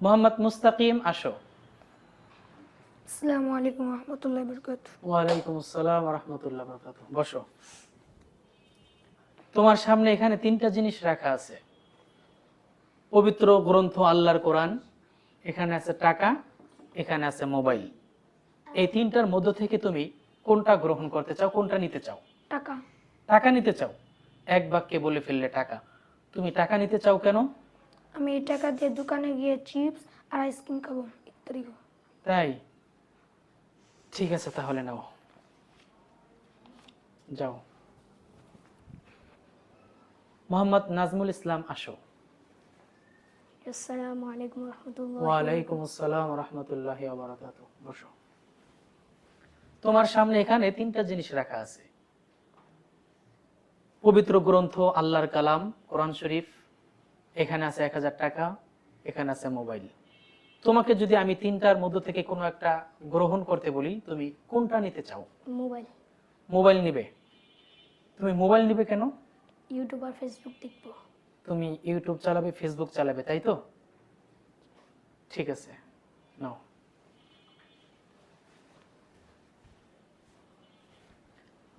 মোহাম্মদ মুস্তাকিম, আসো। আসসালামু আলাইকুম রহমতুল্লাহ বরকাত। ওয়ালাইকুম আসসালাম রাহমাতুল্লাহ বারাকাতুহু। বসো। তোমার সামনে এখানে তিনটা জিনিস রাখা আছে। পবিত্র গ্রন্থ আল্লাহর কোরআন, এখানে আছে টাকা, এখানে আছে মোবাইল। এই তিনটার মধ্য থেকে তুমি কোনটা গ্রহণ করতে চাও, কোনটা নিতে চাও? টাকা। টাকা নিতে চাও। এক বাক্যে বলে ফেললে টাকা। তুমি টাকা নিতে চাও কেন? আমি এই টাকা দিয়ে দোকানে গিয়ে চিপস আর আইসক্রিম খাবো, ইত্যাদি খাবো। তাই? ঠিক আছে, তাহলে নাও, যাও। মোহাম্মদ নাজমুল ইসলাম, আসো। আসসালামু আলাইকুম রহমতুল্লাহ। ওয়ালাইকুম আসসালাম রাহমাতুল্লাহি ওয়া বারাকাতুহু। বসো। তোমার সামনে এখানে তিনটা জিনিস রাখা আছে। পবিত্র গ্রন্থ আল্লাহর কালাম কোরআন শরীফ, এখানে আছে 1000 টাকা, এখানে আছে মোবাইল। তোমাকে যদি আমি তিনটার মধ্য থেকে কোনো একটা গ্রহণ করতে বলি, তুমি কোনটা নিতে চাও? মোবাইল। মোবাইল নিবে। তুমি মোবাইল নিবে কেন? ইউটিউব আর ফেসবুক দেখবো। তুমি ইউটিউব চালাবে, ফেসবুক চালাবে, তাই তো? ঠিক আছে, নাও।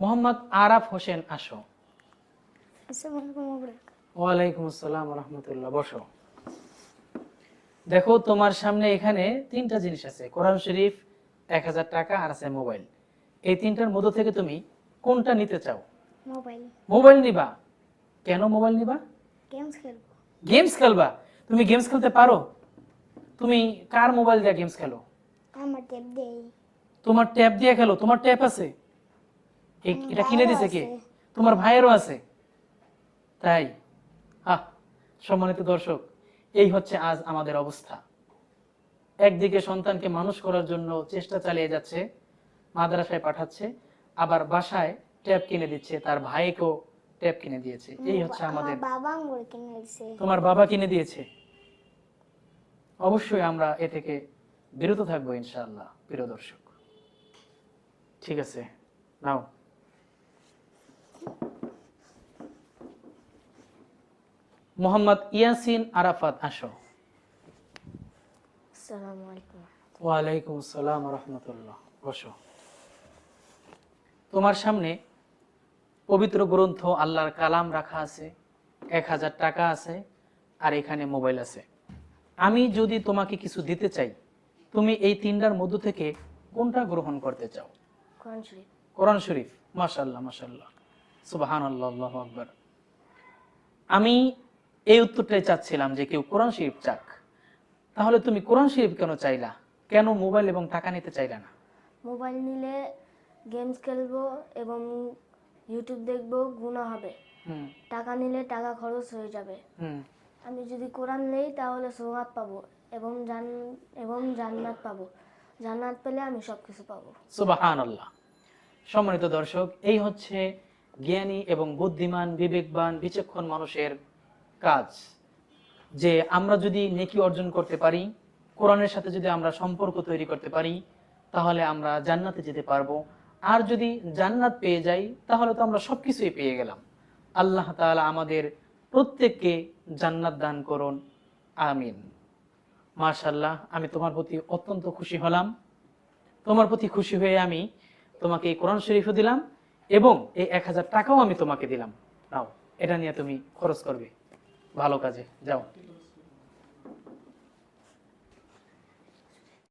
মোহাম্মদ আরাফ হোসেন, আসো। ওয়ালাইকুম আসসালাম রাহমাতুল্লাহ। বসো। দেখো, তোমার সামনে এখানে তিনটা জিনিস আছে, কোরআন শরীফ, 1000 টাকা, আর আছে মোবাইল। এই তিনটার মধ্য থেকে তুমি কোনটা নিতে চাও? মোবাইল। মোবাইল নিবা। কেন মোবাইল নিবা? গেমস খেলবো। গেমস খেলবা? তুমি গেমস খেলতে পারো? তুমি কার মোবাইল দিয়ে গেমস খেলো? আমার ট্যাব দেই। তোমার ট্যাব দিয়ে খেলো? তোমার ট্যাব আছে? এটা কিনে দিছে কে? তোমার ভাইয়েরও আছে? তাই? সম্মানিত দর্শক, এই হচ্ছে আজ আমাদের অবস্থা। একদিকে সন্তানকে মানুষ করার জন্য চেষ্টা চালিয়ে যাচ্ছে, মাদ্রাসায় পাঠাচ্ছে, আবার বাসায় ট্যাব কিনে দিচ্ছে, তার ভাইকেও ট্যাব কিনে দিয়েছে। এই হচ্ছে আমাদের। বাবা আমাকে কিনে দিয়েছে। তোমার বাবা কিনে দিয়েছে? অবশ্যই আমরা এ থেকে বিরত থাকবো ইনশাআল্লাহ, প্রিয় দর্শক। ঠিক আছে, নাও। মোহাম্মদ ইয়াসিন আরাফাত, আসো। আসসালামু আলাইকুম। ওয়ালাইকুম আসসালাম রাহমাতুল্লাহ। বসো। তোমার সামনে পবিত্র গ্রন্থ আল্লাহর কালাম রাখা আছে, 1000 টাকা আছে, আর এখানে মোবাইল আছে। আমি যদি তোমাকে কিছু দিতে চাই, তুমি এই তিনটার মধ্য থেকে কোনটা গ্রহণ করতে চাও? কোরআন শরীফ। কোরআন শরীফ। মাশাআল্লাহ মাশাআল্লাহ, সুবহানাল্লাহ, আল্লাহু আকবার। আমি এই উত্তরটাই চাচ্ছিলাম যে কেউ কোরআন শরীফ চাক। তাহলে তুমি কোরআন শরীফ কেন চাইলা? কেন মোবাইল এবং টাকা নিতে চাইলা না? মোবাইল নিলে গেমস খেলবো এবং ইউটিউব দেখবো, গুনাহ হবে। টাকা নিলে টাকা খরচ হয়ে যাবে। আমি যদি কোরআন নেই তাহলে সওয়াব পাবো এবং জান্নাত পাবো। জান্নাত পেলে আমি সবকিছু পাবো। সুবহানাল্লাহ। সম্মানিত দর্শক, এই হচ্ছে জ্ঞানী এবং বুদ্ধিমান, বিবেকবান, বিচক্ষণ মানুষের কাজ। যে আমরা যদি নেকি অর্জন করতে পারি, কোরআনের সাথে যদি আমরা সম্পর্ক তৈরি করতে পারি, তাহলে আমরা জান্নাতে যেতে পারবো। আর যদি জান্নাত পেয়ে যাই, তাহলে তো আমরা সবকিছুই পেয়ে গেলাম। আল্লাহ তাআলা আমাদের প্রত্যেককে জান্নাত দান করুন, আমিন। মাশাআল্লাহ, আমি তোমার প্রতি অত্যন্ত খুশি হলাম। তোমার প্রতি খুশি হয়ে আমি তোমাকে এই কোরআন শরীফও দিলাম এবং এই 1000 টাকাও আমি তোমাকে দিলাম। নাও, এটা নিয়ে তুমি খরচ করবে ভালো কাজে, যাও।